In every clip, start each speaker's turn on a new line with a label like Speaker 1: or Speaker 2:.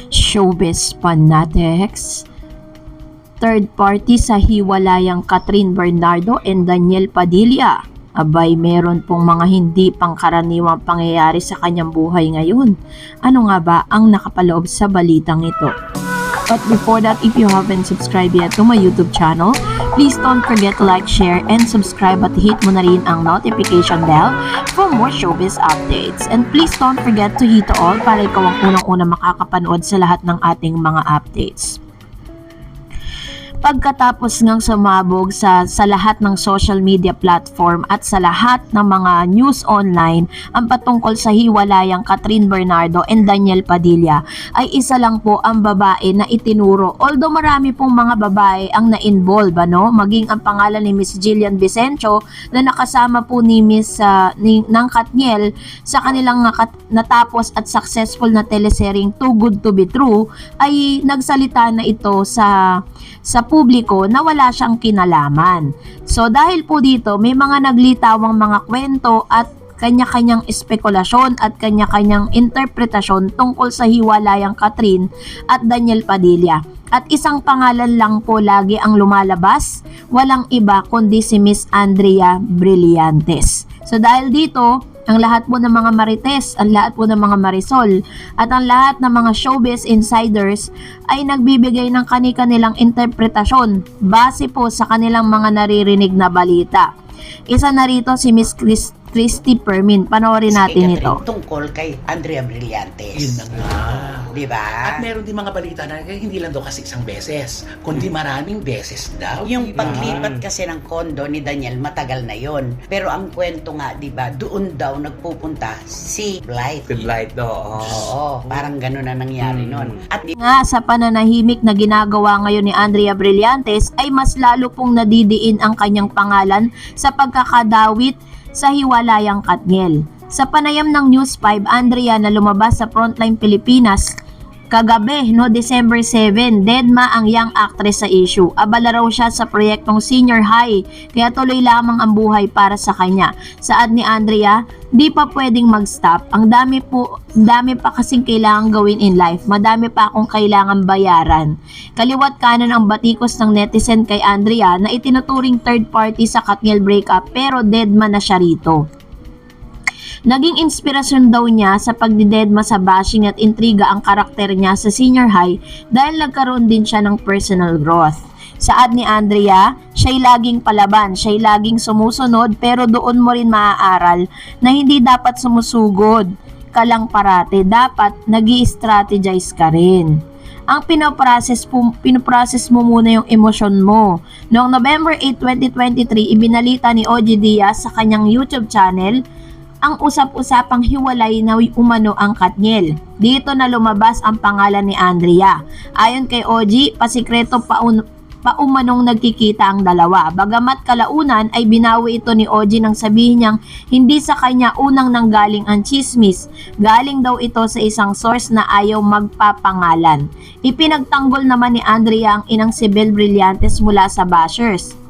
Speaker 1: Showbiz fanatics. Third party sa hiwalayang Catherine Bernardo and Daniel Padilla. Abay, meron pong mga hindi pangkaraniwang pangyayari sa kanyang buhay ngayon. Ano nga ba ang nakapaloob sa balitang ito? But before that, if you haven't subscribed yet to my YouTube channel, please don't forget to like, share, and subscribe at hit mo na rin ang notification bell for more showbiz updates. And please don't forget to hit all para ikaw ang unang-unang makakapanood sa lahat ng ating mga updates. Pagkatapos ngang sumabog sa lahat ng social media platform at sa lahat ng mga news online ang patungkol sa hiwalayang Catherine Bernardo and Daniel Padilla, ay isa lang po ang babae na itinuro. Although marami pong mga babae ang na-involve, maging ang pangalan ni Miss Jillian Vicencio na nakasama po ni Miss ng Katniel sa kanilang natapos at successful na teleseryeng Too Good to Be True, ay nagsalita na ito sa publiko na wala siyang kinalaman. So dahil po dito may mga naglitawang mga kwento at kanya-kanyang espekulasyon at kanya-kanyang interpretasyon tungkol sa hiwalayang Catherine at Daniel Padilla. At isang pangalan lang po lagi ang lumalabas, walang iba kundi si Miss Andrea Brillantes. So dahil dito, ang lahat po ng mga marites, ang lahat po ng mga marisol, at ang lahat ng mga showbiz insiders ay nagbibigay ng kani-kanilang interpretasyon base po sa kanilang mga naririnig na balita. Isa na rito si Miss Christy Permin. Panoorin natin ito.
Speaker 2: Tungkol kay Andrea Brillantes.
Speaker 3: Yun na nga.
Speaker 2: Diba?
Speaker 3: At meron din mga balita na hindi lang daw kasi isang beses, kundi maraming beses daw.
Speaker 2: Yung
Speaker 3: diba?
Speaker 2: paglipat kasi ng kondo ni Daniel, matagal na yon. Pero ang kwento nga, diba, doon daw nagpupunta si Blythe.
Speaker 3: Si Blythe daw.
Speaker 2: Oo, parang gano'n na nangyari nun. At
Speaker 1: Nga sa pananahimik na ginagawa ngayon ni Andrea Brillantes ay mas lalo pong nadidiin ang kanyang pangalan sa pagkakadawit sa hiwalayang Katniel. Sa panayam ng News 5, Andrea na lumabas sa Frontline Pilipinas kagabi, December 7, deadma ang young actress sa issue. Abala raw siya sa proyektong senior high, kaya tuloy lamang ang buhay para sa kanya. Saad ni Andrea, di pa pwedeng mag-stop. Ang dami pa kasing kailangan gawin in life. Madami pa akong kailangan bayaran. Kaliwat kanan ang batikos ng netizen kay Andrea na itinuturing third party sa Katniel breakup pero deadma na siya rito. Naging inspirasyon daw niya sa pagdidedma sa bashing at intriga ang karakter niya sa senior high dahil nagkaroon din siya ng personal growth. Saad ni Andrea, siya'y laging palaban, siya'y laging sumusunod pero doon mo rin maaaral na hindi dapat sumusugod ka lang parate, dapat nag-i-strategize ka rin. Ang pinoprocess mo muna yung emosyon mo. Noong November 8, 2023, ibinalita ni OG Diaz sa kanyang YouTube channel ang usap-usapang hiwalay na umano ang Katniel. Dito na lumabas ang pangalan ni Andrea. Ayon kay OG, pasikreto paumanong nagkikita ang dalawa. Bagamat kalaunan ay binawi ito ni OG nang sabihin niyang hindi sa kanya unang nanggaling ang chismis. Galing daw ito sa isang source na ayaw magpapangalan. Ipinagtanggol naman ni Andrea ang inang si Bel Brillantes mula sa bashers.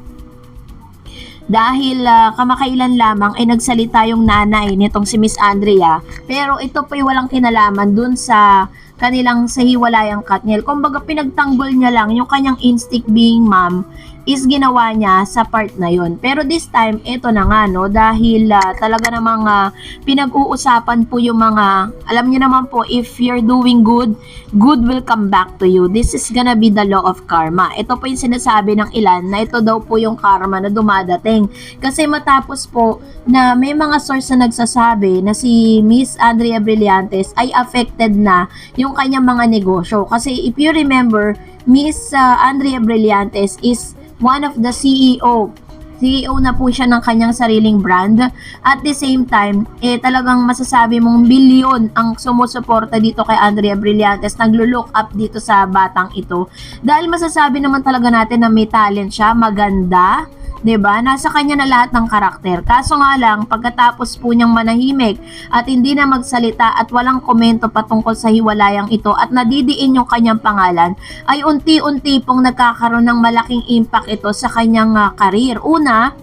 Speaker 1: Dahil kamakailan lamang ay nagsalita yung nanay nitong si Miss Andrea, pero ito po'y walang kinalaman dun sa kanilang sa hiwalayang Katniel. Kumbaga pinagtanggol niya lang yung kanyang instinct being mom is ginawa niya sa part na yon. Pero this time, ito na nga, dahil talaga namang pinag-uusapan po yung mga, alam niyo naman po, if you're doing good, good will come back to you. This is gonna be the law of karma. Ito po yung sinasabi ng ilan na ito daw po yung karma na dumadating. Kasi matapos po na may mga source na nagsasabi na si Miss Andrea Brillantes ay affected na yung kanyang mga negosyo. Kasi if you remember, Miss Andrea Brillantes is one of the CEO na po siya ng kanyang sariling brand. At the same time, talagang masasabi mong bilyon ang sumusuporta dito kay Andrea Brillantes, naglo-look up dito sa batang ito. Dahil masasabi naman talaga natin na may talent siya, maganda, 'di ba? Nasa kanya na lahat ng karakter. Kaso nga lang, pagkatapos po niyang manahimik at hindi na magsalita at walang komento patungkol sa hiwalayang ito at nadidiin yung kanyang pangalan, ay unti-unti pong nagkakaroon ng malaking impact ito sa kanyang career. Una,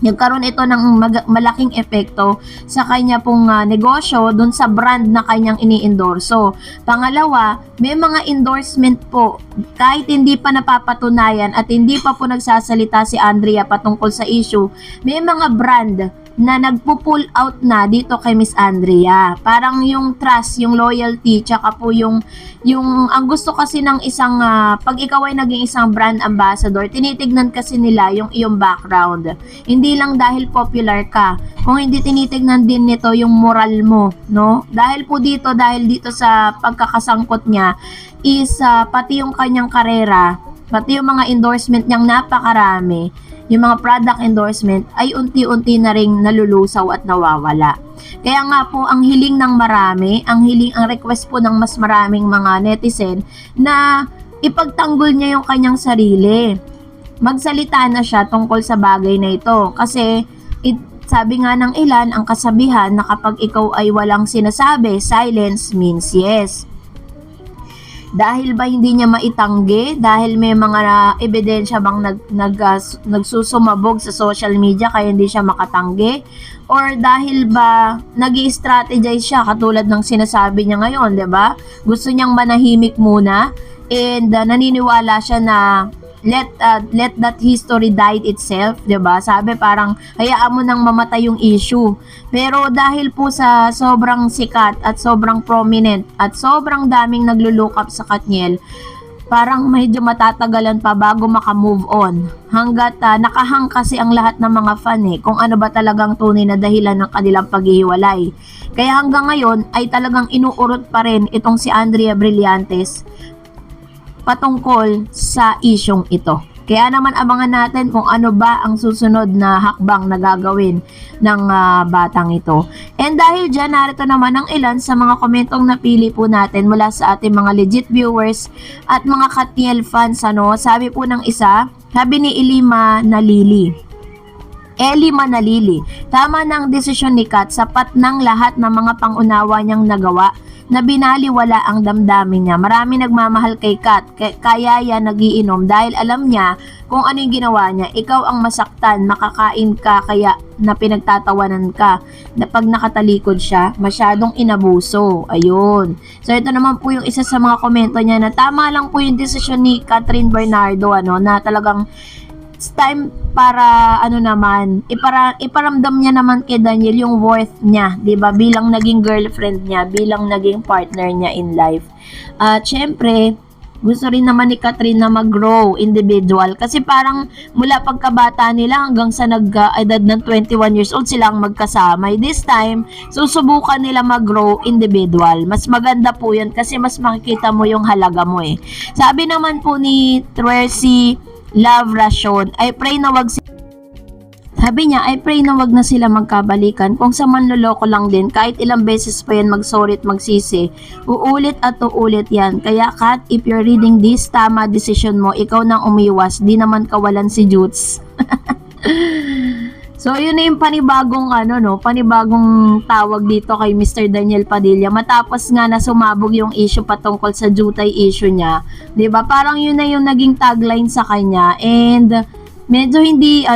Speaker 1: Nagkaroon ito ng malaking epekto sa kanya pong negosyo dun sa brand na kanyang ini-endorso. Pangalawa, may mga endorsement po kahit hindi pa napapatunayan at hindi pa po nagsasalita si Andrea patungkol sa issue, may mga brand na nagpo-pull out na dito kay Miss Andrea. Parang yung trust, yung loyalty, tsaka po yung ang gusto kasi ng isang pag ikaw ay naging isang brand ambassador, tinitignan kasi nila yung iyong background. Hindi lang dahil popular ka, kung hindi tinitignan din nito yung moral mo, no? Dahil dito sa pagkakasangkot niya is pati yung kanyang karera, pati yung mga endorsement niyang napakarami, yung mga product endorsement ay unti-unti na ring nalulusaw at nawawala. Kaya nga po ang hiling ng marami, ang request po ng mas maraming mga netizen na ipagtanggol niya yung kanyang sarili. Magsalita na siya tungkol sa bagay na ito kasi sabi nga ng ilan, ang kasabihan na kapag ikaw ay walang sinasabi, silence means yes. Dahil ba hindi niya maitanggi? Dahil may mga ebidensya bang nagsusumabog sa social media kaya hindi siya makatanggi? Or dahil ba nag-i-strategize siya katulad ng sinasabi niya ngayon, 'di ba? Gusto niyang manahimik muna and naniniwala siya na let that history die itself, 'di ba? Sabi parang hayaan mo nang mamatay yung issue. Pero dahil po sa sobrang sikat at sobrang prominent at sobrang daming naglo-look up sa Katniel, parang medyo matatagalan pa bago maka-move on. Hanggat nakahang kasi ang lahat ng mga fan kung ano ba talagang tunay na dahilan ng kanilang paghihiwalay. Kaya hanggang ngayon ay talagang inuurot pa rin itong si Andrea Brillantes patungkol sa isyong ito. Kaya naman abangan natin kung ano ba ang susunod na hakbang na gagawin ng batang ito. And dahil dyan, narito naman ang ilan sa mga komentong napili po natin mula sa ating mga legit viewers at mga Katniel fans. Sabi po ng isa, sabi ni Elima Nalili, tama ng desisyon ni Kat, sapat ng lahat ng mga pangunawa niyang nagawa na binaliwala ang damdamin niya. Marami nagmamahal kay Kat, kaya yan nagiinom dahil alam niya kung ano yung ginawa niya. Ikaw ang masaktan, makakain ka kaya na pinagtatawanan ka. Na pag nakatalikod siya, masyadong inabuso. Ayun. So ito naman po yung isa sa mga komento niya na tama lang po yung desisyon ni Catherine Bernardo na talagang it's time para iparamdam niya naman kay Daniel yung worth niya, 'di ba? Bilang naging girlfriend niya, bilang naging partner niya in life. At syempre, gusto rin naman ni Catherine na mag-grow individual kasi parang mula pagkabata nila hanggang sa nag-edad ng 21 years old silang magkasama. This time, susubukan nila mag-grow individual. Mas maganda po 'yan kasi mas makikita mo yung halaga mo Sabi naman po ni Tracy Love Ration, I pray na wag na sila magkabalikan. Kung sa manloloko lang din, kahit ilang beses pa yan mag-sorry at magsisi, uulit at uulit yan. Kaya Kat, if you're reading this, tama decision mo, ikaw nang umiwas, di naman kawalan si Jutes. So, yun na yung panibagong tawag dito kay Mr. Daniel Padilla. Matapos nga na sumabog yung issue patungkol sa jutay issue niya. 'Di ba? Parang yun na yung naging tagline sa kanya. And medyo hindi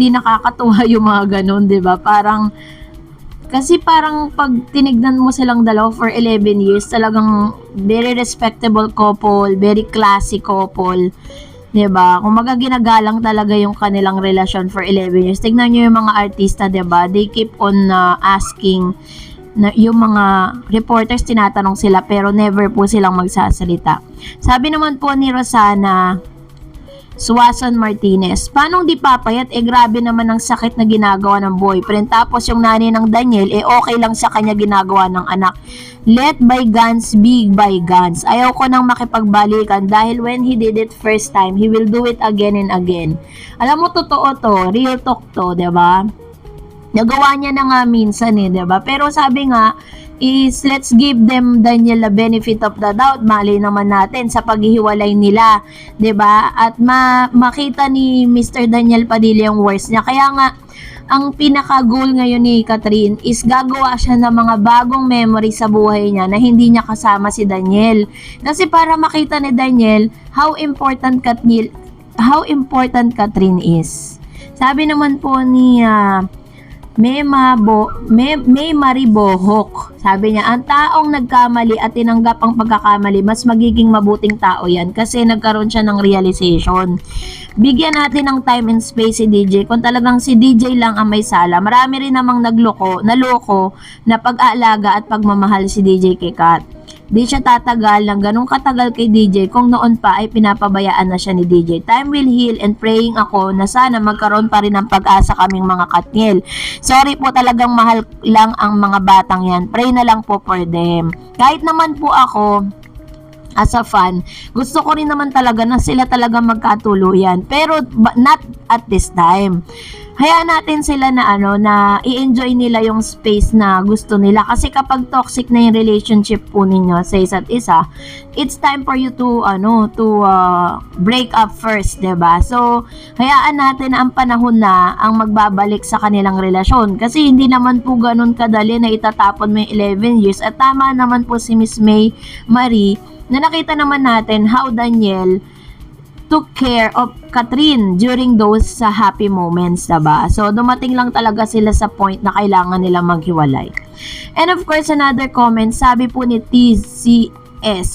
Speaker 1: nakakatuwa yung mga ganun, 'di ba? Kasi parang pag tinignan mo silang dalawa for 11 years, talagang very respectable couple, very classy couple. 'Diba? Kung ginagalang talaga yung kanilang relasyon for 11 years. Tignan niyo yung mga artista, 'di ba? They keep on asking na yung mga reporters tinatanong sila pero never po silang magsasalita. Sabi naman po ni Rosana Suason Martinez, paano di papayat? Grabe naman ang sakit na ginagawa ng boyfriend. Tapos yung nanay ng Daniel, okay lang sa kanya ginagawa ng anak. Let bygones be bygones. Ayaw ko nang makipagbalikan dahil when he did it first time, he will do it again and again. Alam mo, totoo to, real talk to, diba? Nagawa niya na nga minsan diba? Pero sabi nga, is let's give them Daniel the benefit of the doubt. Mali naman natin sa paghihiwalay nila, 'di ba? At makita ni Mr. Daniel Padilla yung worst niya. Kaya nga ang pinaka-goal ngayon ni Catherine is gagawa siya ng mga bagong memory sa buhay niya na hindi niya kasama si Daniel. Kasi para makita ni Daniel how important Catherine is. Sabi naman po ni May Marie Bohok, sabi niya, ang taong nagkamali at tinanggap ang pagkakamali, mas magiging mabuting tao yan kasi nagkaroon siya ng realization. Bigyan natin ng time and space si DJ. Kung talagang si DJ lang ang may sala, marami rin namang naloko na pag-aalaga at pagmamahal si DJ kay Kat. Di siya tatagal ng ganong katagal kay DJ kung noon pa ay pinapabayaan na siya ni DJ. Time will heal and praying ako na sana magkaroon pa rin ng pag-asa kaming mga Katniel. Sorry po, talagang mahal lang ang mga batang yan. Pray na lang po for them. Kahit naman po ako, as a fan, gusto ko rin naman talaga na sila talaga magkatuluyan. Pero not at this time. Hayaan natin sila na na i-enjoy nila yung space na gusto nila. Kasi kapag toxic na yung relationship po ninyo sa isa't isa, it's time for you to break up first, 'di ba? So, hayaan natin na ang panahon na ang magbabalik sa kanilang relasyon. Kasi hindi naman po ganun kadali na itatapon mo yung 11 years. At tama naman po si Miss May Marie na nakita naman natin how Daniel took care of Catherine during those happy moments, diba? So, dumating lang talaga sila sa point na kailangan nila maghiwalay. And of course, another comment, sabi po ni TCS,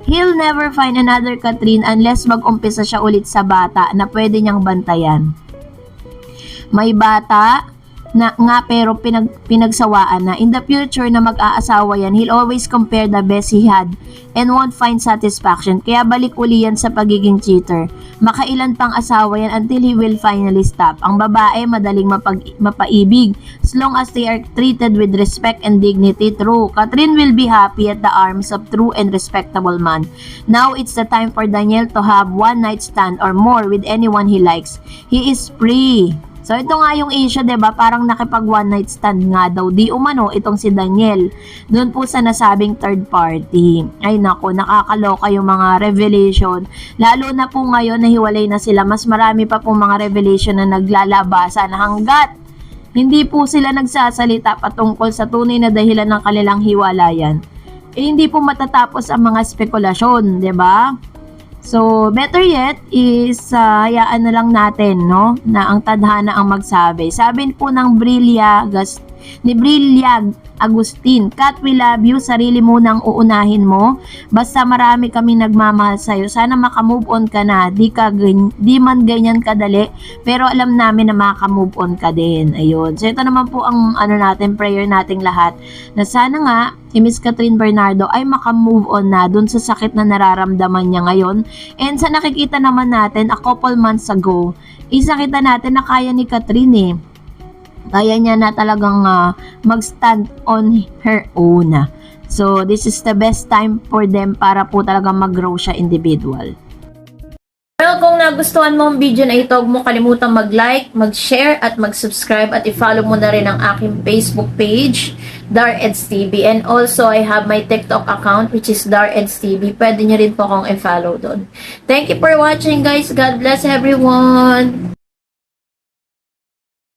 Speaker 1: he'll never find another Catherine unless mag-umpisa siya ulit sa bata na pwede niyang bantayan. May bata na nga pero pinagsawaan na. In the future na mag-aasawa yan, he'll always compare the best he had and won't find satisfaction. Kaya balik uli yan sa pagiging cheater. Makailan pang asawa yan until he will finally stop. Ang babae madaling mapaibig as long as they are treated with respect and dignity. True. Catherine will be happy at the arms of true and respectable man. Now it's the time for Daniel to have one night stand or more with anyone he likes. He is free. So, ito nga yung issue, diba? Parang nakipag one night stand nga daw. Di umano, itong si Daniel. Doon po sa nasabing third party. Ay nako, nakakaloka yung mga revelation. Lalo na po ngayon na hiwalay na sila. Mas marami pa po mga revelation na naglalabasan hanggat hindi po sila nagsasalita patungkol sa tunay na dahilan ng kanilang hiwalayan. Hindi po matatapos ang mga spekulasyon, diba? So, better yet is hayaan na lang natin, no, na ang tadhana ang magsabi. Sabi po ng Brillia Agustin, Kat, we love you, sarili mo nang uunahin mo. Basta marami kaming nagmamahal sa'yo. Sana makamove on ka na. Di man ganyan kadali, pero alam namin na makamove on ka din. Ayun. So, ito naman po ang prayer nating lahat. Na sana nga, si Miss Catherine Bernardo ay makamove on na dun sa sakit na nararamdaman niya ngayon. And sa nakikita naman natin, a couple months ago, kita natin na kaya ni Catherine kaya niya na talagang mag-stand on her own. So, this is the best time for them para po talagang mag-grow siya individual. Well, kung nagustuhan mo ang video na ito, huwag mo kalimutang mag-like, mag-share, at mag-subscribe, at i-follow mo na rin ang aking Facebook page, DarEdsTV. And also, I have my TikTok account, which is DarEdsTV. Pwede nyo rin po akong i-follow doon. Thank you for watching, guys. God bless everyone!